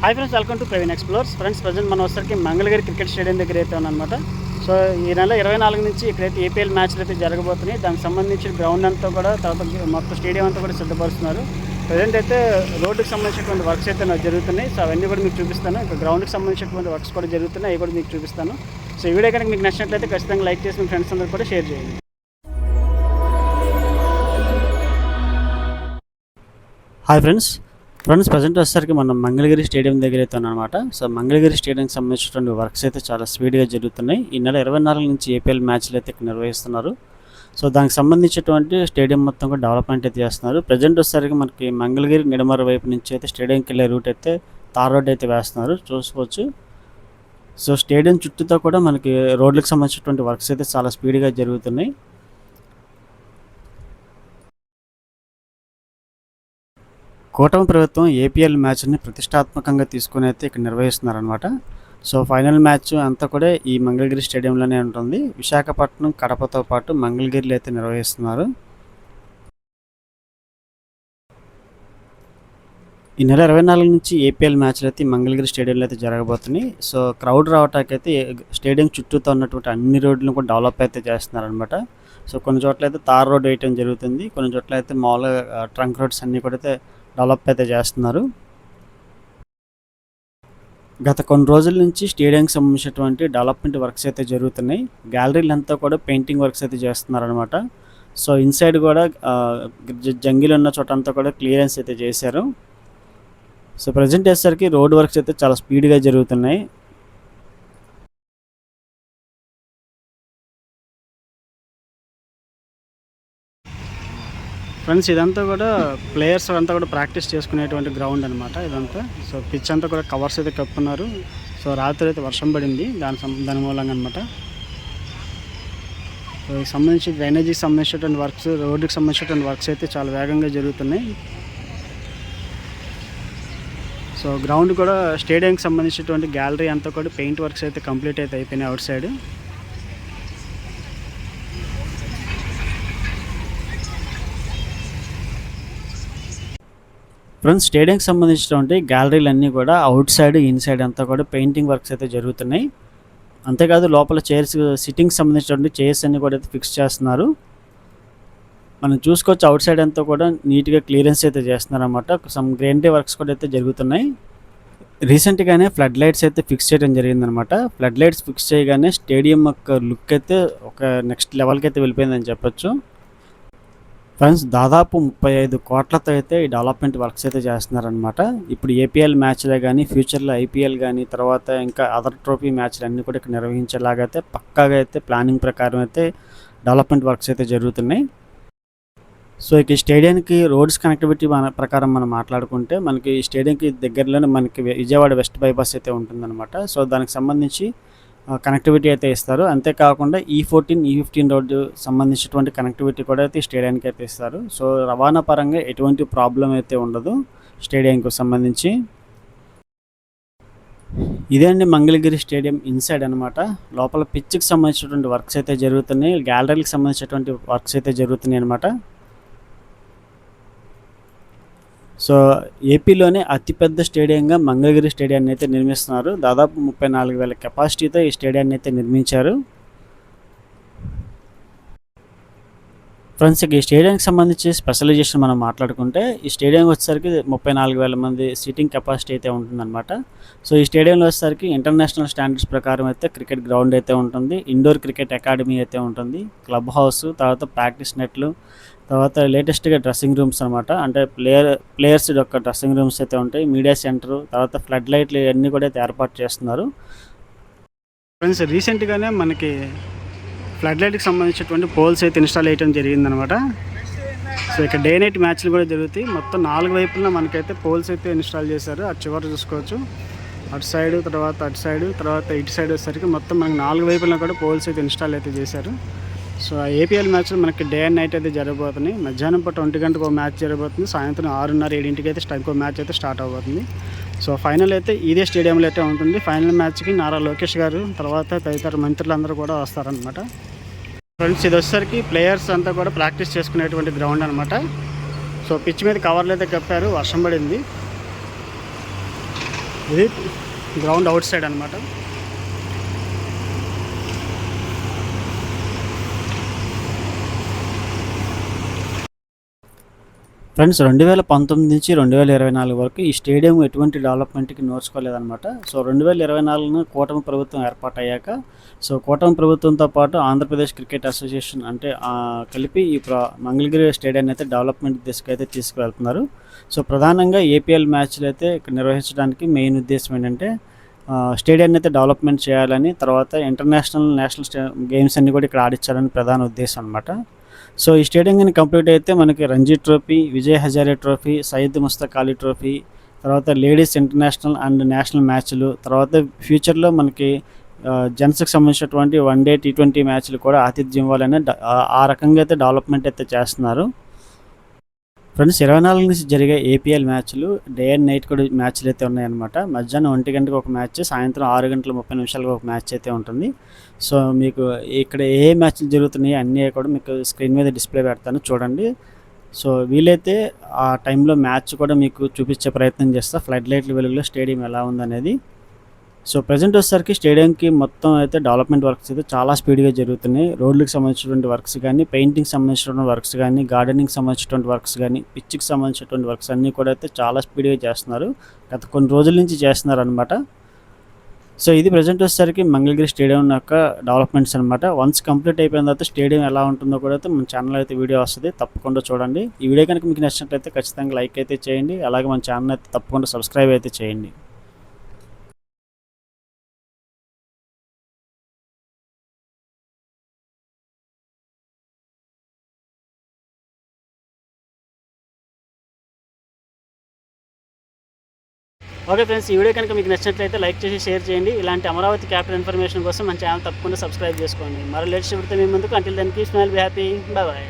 Hi friends, welcome to Praveen explores. Friends, present మనం వచ్చరికి Mangalagiri cricket stadium దగ్గర అయితే ఉన్నామన్నమాట. సో ఈ నెల 24 నుంచి ఇక్కడైతే ఏపీఎల్ మ్యాచ్లు అయితే జరగబోతున్నాయి. దానికి సంబంధించిన గ్రౌండ్ అంతా కూడా, తర్వాత మొత్తం స్టేడియం అంతా కూడా సిద్ధపరుస్తున్నారు. ప్రజెంట్ అయితే రోడ్డుకి సంబంధించినటువంటి వర్క్స్ అయితే నాకు జరుగుతున్నాయి. సో అవన్నీ కూడా మీకు చూపిస్తాను. ఇంకా గ్రౌండ్కి సంబంధించినటువంటి వర్క్స్ కూడా జరుగుతున్నాయి, అవి కూడా మీకు చూపిస్తాను. సో ఈ వీడియో కనుక మీకు నచ్చినట్లయితే ఖచ్చితంగా లైక్ చేసి మీ ఫ్రెండ్స్ అందరూ కూడా షేర్ చేయండి. హాయ్ ఫ్రెండ్స్, ప్రజెంట్ వచ్చేసరికి మనం మంగళగిరి స్టేడియం దగ్గర అయితే ఉన్నామన్నమాట. సో మంగళగిరి స్టేడియంకి సంబంధించినటువంటి వర్క్స్ అయితే చాలా స్పీడ్గా జరుగుతున్నాయి. ఈ నెల 24 నుంచి ఏపీఎల్ మ్యాచ్లు అయితే ఇక్కడ నిర్వహిస్తున్నారు. సో దానికి సంబంధించినటువంటి స్టేడియం మొత్తం కూడా డెవలప్మెంట్ అయితే చేస్తున్నారు. ప్రజెంట్ వచ్చేసరికి మనకి మంగళగిరి నిడమర వైపు నుంచి అయితే స్టేడియంకి వెళ్ళే రూట్ అయితే తార్ రోడ్ అయితే వేస్తున్నారు, చూసుకోవచ్చు. సో స్టేడియం చుట్టూతో కూడా మనకి రోడ్లకు సంబంధించినటువంటి వర్క్స్ అయితే చాలా స్పీడ్గా జరుగుతున్నాయి. కూటమి ప్రభుత్వం ఏపీఎల్ మ్యాచ్ని ప్రతిష్టాత్మకంగా తీసుకుని అయితే ఇక్కడ నిర్వహిస్తున్నారనమాట. సో ఫైనల్ మ్యాచ్ అంతా కూడా ఈ మంగళగిరి స్టేడియంలోనే ఉంటుంది. విశాఖపట్నం, కడపతో పాటు మంగళగిరిలో అయితే నిర్వహిస్తున్నారు. ఈ నెల 24 నుంచి ఏపీఎల్ మ్యాచ్లు అయితే మంగళగిరి స్టేడియంలో అయితే జరగబోతున్నాయి. సో క్రౌడ్ రావటానికి అయితే స్టేడియం చుట్టూతో ఉన్నటువంటి అన్ని రోడ్లను కూడా డెవలప్ అయితే చేస్తున్నారనమాట. సో కొన్ని చోట్ల అయితే తార్ రోడ్ వేయటం జరుగుతుంది, కొన్ని చోట్ల అయితే మామూలుగా ట్రంక్ రోడ్స్ అన్నీ కూడా అయితే డెవలప్ అయితే చేస్తున్నారు. గత కొన్ని రోజుల నుంచి స్టేడియంకి సంబంధించినటువంటి డెవలప్మెంట్ వర్క్స్ అయితే జరుగుతున్నాయి. గ్యాలరీలు అంతా కూడా పెయింటింగ్ వర్క్స్ అయితే చేస్తున్నారు అనమాట. సో ఇన్సైడ్ కూడా జంగిల్ ఉన్న చోట అంతా కూడా క్లియరెన్స్ అయితే చేశారు. సో ప్రజెంట్ వచ్చేసరికి రోడ్ వర్క్స్ అయితే చాలా స్పీడ్గా జరుగుతున్నాయి. ఫ్రెండ్స్, ఇదంతా కూడా ప్లేయర్స్ అంతా కూడా ప్రాక్టీస్ చేసుకునేటువంటి గ్రౌండ్ అనమాట ఇదంతా. సో పిచ్ అంతా కూడా కవర్స్ అయితే కప్పున్నారు. సో రాత్రి అయితే వర్షం పడింది, దాని మూలంగా అనమాట. సో ఈ సంబంధించి డ్రైనేజీకి సంబంధించినటువంటి వర్క్స్, రోడ్డుకి సంబంధించినటువంటి వర్క్స్ అయితే చాలా వేగంగా జరుగుతున్నాయి. సో గ్రౌండ్ కూడా, స్టేడియంకి సంబంధించినటువంటి గ్యాలరీ అంతా కూడా పెయింట్ వర్క్స్ అయితే కంప్లీట్ అయితే అయిపోయినాయి అవుట్ సైడ్. ఫ్రెండ్స్, స్టేడియంకి సంబంధించినటువంటి గ్యాలరీలు అన్నీ కూడా అవుట్ సైడ్, ఇన్సైడ్ అంతా కూడా పెయింటింగ్ వర్క్స్ అయితే జరుగుతున్నాయి. అంతేకాదు లోపల చైర్స్, సిట్టింగ్కి సంబంధించినటువంటి చైర్స్ అన్నీ కూడా అయితే ఫిక్స్ చేస్తున్నారు. మనం చూసుకోవచ్చు అవుట్ సైడ్ అంతా కూడా నీట్గా క్లియరెన్స్ అయితే చేస్తున్నారు అన్నమాట. సమ్ గ్రీనరీ వర్క్స్ కూడా అయితే జరుగుతున్నాయి. రీసెంట్గానే ఫ్లడ్ లైట్స్ అయితే ఫిక్స్ చేయడం జరిగిందనమాట. ఫ్లడ్ లైట్స్ ఫిక్స్ చేయగానే స్టేడియం యొక్క లుక్ అయితే ఒక నెక్స్ట్ లెవెల్కి అయితే వెళ్ళిపోయిందని చెప్పొచ్చు. ఫ్రెండ్స్, దాదాపు 35 కోట్లతో అయితే ఈ డెవలప్మెంట్ వర్క్స్ అయితే చేస్తున్నారనమాట. ఇప్పుడు ఏపీఎల్ మ్యాచ్లే కానీ, ఫ్యూచర్లో ఐపీఎల్ కానీ, తర్వాత ఇంకా అదర్ ట్రోఫీ మ్యాచ్లు అన్నీ కూడా ఇక్కడ నిర్వహించేలాగైతే పక్కాగా అయితే ప్లానింగ్ ప్రకారం అయితే డెవలప్మెంట్ వర్క్స్ అయితే జరుగుతున్నాయి. సో ఇక స్టేడియానికి రోడ్స్ కనెక్టివిటీ ప్రకారం మనం మాట్లాడుకుంటే, మనకి ఈ స్టేడియంకి దగ్గరలోనే మనకి విజయవాడ వెస్ట్ బైపాస్ అయితే ఉంటుందన్నమాట. సో దానికి సంబంధించి కనెక్టివిటీ అయితే ఇస్తారు. అంతేకాకుండా E14, E15 రోడ్డు సంబంధించినటువంటి కనెక్టివిటీ కూడా అయితే స్టేడియానికి అయితే ఇస్తారు. సో రవాణా పరంగా ఎటువంటి ప్రాబ్లం అయితే ఉండదు స్టేడియంకి సంబంధించి. ఇదే అండి మంగళగిరి స్టేడియం ఇన్సైడ్ అనమాట. లోపల పిచ్కి సంబంధించినటువంటి వర్క్స్ అయితే జరుగుతున్నాయి, గ్యాలరీలకు సంబంధించినటువంటి వర్క్స్ అయితే జరుగుతున్నాయి అనమాట. సో ఏపీలోనే అతిపెద్ద స్టేడియంగా మంగళగిరి స్టేడియాన్ని అయితే నిర్మిస్తున్నారు. దాదాపు 34,000 కెపాసిటీతో ఈ స్టేడియాన్ని అయితే నిర్మించారు. ఫ్రెండ్స్, ఈ స్టేడియంకి సంబంధించి స్పెషలైజేషన్ మనం మాట్లాడుకుంటే, ఈ స్టేడియం వచ్చేసరికి 34,000 మంది సీటింగ్ కెపాసిటీ అయితే ఉంటుందన్నమాట. సో ఈ స్టేడియంలో వచ్చేసరికి ఇంటర్నేషనల్ స్టాండర్డ్స్ ప్రకారం అయితే క్రికెట్ గ్రౌండ్ అయితే ఉంటుంది, ఇండోర్ క్రికెట్ అకాడమీ అయితే ఉంటుంది, క్లబ్ హౌస్, తర్వాత ప్రాక్టీస్ నెట్లు, తర్వాత లేటెస్ట్గా డ్రెస్సింగ్ రూమ్స్ అనమాట. అంటే ప్లేయర్స్ యొక్క డ్రెస్సింగ్ రూమ్స్ అయితే ఉంటాయి, మీడియా సెంటర్, తర్వాత ఫ్లడ్ లైట్లు ఇవన్నీ కూడా అయితే ఏర్పాటు చేస్తున్నారు. ఫ్రెండ్స్, రీసెంట్గానే మనకి ఫ్లడ్ లైట్కి సంబంధించినటువంటి పోల్స్ అయితే ఇన్స్టాల్ చేయడం జరిగిందనమాట. సో ఇక్కడ డే నైట్ మ్యాచ్లు కూడా జరుగుతాయి. మొత్తం 4 వైపులా మనకైతే పోల్స్ అయితే ఇన్స్టాల్ చేశారు. అటు చివరి చూసుకోవచ్చు, అటు సైడ్, తర్వాత అటు సైడ్, తర్వాత ఇటు సైడ్ వచ్చేసరికి మొత్తం మనకి 4 వైపులా కూడా పోల్స్ అయితే ఇన్స్టాల్ అయితే చేశారు. సో ఏపీఎల్ మ్యాచ్లు మనకి డే అండ్ నైట్ అయితే జరగబోతున్నాయి. మధ్యాహ్నం పూట 1 గంటకు ఒక మ్యాచ్ జరగబోతుంది, సాయంత్రం 6:30, 7కి అయితే ఇంకో మ్యాచ్ అయితే స్టార్ట్ అవబోతుంది. సో ఫైనల్ అయితే ఇదే స్టేడియంలో అయితే ఉంటుంది. ఫైనల్ మ్యాచ్కి నారా లోకేష్ గారు, తర్వాత తదితర మంత్రులందరూ కూడా వస్తారనమాట. ఫ్రెండ్స్, ఇది వచ్చేసరికి ప్లేయర్స్ అంతా కూడా ప్రాక్టీస్ చేసుకునేటువంటి గ్రౌండ్ అనమాట. సో పిచ్ మీద కవర్లు అయితే కప్పారు, వర్షం పడింది. ఇది గ్రౌండ్ అవుట్ సైడ్ అనమాట. ఫ్రెండ్స్ 2019 నుంచి 2024 వరకు ఈ స్టేడియం ఎటువంటి డెవలప్మెంట్కి నోచుకోలేదన్నమాట. సో 2024 కూటమి ప్రభుత్వం ఏర్పాటయ్యాక, సో కూటమి ప్రభుత్వంతో పాటు ఆంధ్రప్రదేశ్ క్రికెట్ అసోసియేషన్ అంటే కలిపి ఈ మంగళగిరి స్టేడియాన్ని అయితే డెవలప్మెంట్ దిశగా అయితే తీసుకువెళ్తున్నారు. సో ప్రధానంగా ఏపీఎల్ మ్యాచ్లు అయితే ఇక్కడ నిర్వహించడానికి మెయిన్ ఉద్దేశం ఏంటంటే స్టేడియాన్ని అయితే డెవలప్మెంట్ చేయాలని, తర్వాత నేషనల్ గేమ్స్ అన్నీ కూడా ఇక్కడ ఆడించాలని ప్రధాన ఉద్దేశం అనమాట. సో ఈ స్టేడియం కానీ కంప్లీట్ అయితే మనకి Ranji trophy, Vijay Hazare trophy, Syed Mushtaq Ali trophy, తర్వాత లేడీస్ ఇంటర్నేషనల్ అండ్ నేషనల్ మ్యాచ్లు, తర్వాత ఫ్యూచర్లో మనకి జెంట్స్కి సంబంధించినటువంటి వన్డే T20 మ్యాచ్లు కూడా ఆతిథ్యం ఇవ్వాలని ఆ రకంగా అయితే డెవలప్మెంట్ అయితే చేస్తున్నారు. ఫ్రెండ్స్ 24 నుంచి జరిగే ఏపీఎల్ మ్యాచ్లు డే అండ్ నైట్ కూడా మ్యాచ్లు అయితే ఉన్నాయన్నమాట. మధ్యాహ్నం 1 గంటకు ఒక మ్యాచ్, సాయంత్రం 6:30 ఒక మ్యాచ్ అయితే ఉంటుంది. సో మీకు ఇక్కడ ఏ మ్యాచ్లు జరుగుతున్నాయి అన్నీ కూడా మీకు స్క్రీన్ మీద డిస్ప్లే పెడతాను, చూడండి. సో వీలైతే ఆ టైంలో మ్యాచ్ కూడా మీకు చూపించే ప్రయత్నం చేస్తా, ఫ్లడ్ లైట్ల వెలుగులో స్టేడియం ఎలా ఉందనేది. సో ప్రజెంట్ వచ్చేసరికి స్టేడియంకి మొత్తం అయితే డెవలప్మెంట్ వర్క్స్ అయితే చాలా స్పీడ్గా జరుగుతున్నాయి. రోడ్లకు సంబంధించినటువంటి వర్క్స్ కానీ, పెయింటింగ్ సంబంధించినటువంటి వర్క్స్ కానీ, గార్డెనింగ్ సంబంధించినటువంటి వర్క్స్ కానీ, పిచ్కి సంబంధించినటువంటి వర్క్స్ అన్నీ కూడా అయితే చాలా స్పీడ్గా చేస్తున్నారు. గత కొన్ని రోజుల నుంచి చేస్తున్నారు అనమాట. సో ఇది ప్రజెంట్ వచ్చేసరికి మంగళగిరి స్టేడియం యొక్క డెవలప్మెంట్స్ అనమాట. వన్స్ కంప్లీట్ అయిపోయిన తర్వాత స్టేడియం ఎలా ఉంటుందో కూడా అయితే మన ఛానల్ అయితే వీడియో వస్తుంది, తప్పకుండా చూడండి. ఈ వీడియో కనుక మీకు నచ్చినట్లయితే ఖచ్చితంగా లైక్ అయితే చేయండి, అలాగే మన ఛానల్ అయితే తప్పకుండా సబ్స్క్రైబ్ అయితే చేయండి. ఓకే ఫ్రెండ్స్, ఈ వీడియో కనుక మీకు నచ్చినట్లయితే లైక్ చేసి షేర్ చేయండి. ఇలాంటి అమరావతి క్యాపిటల్ ఇన్ఫర్మేషన్ కోసం మన ఛానల్ తప్పకుండా సబ్స్క్రైబ్ చేసుకోండి. మరో లేటెస్ట్ వీడియోతో మీ ముందుకు. Until then keep smile, be happy, bye bye.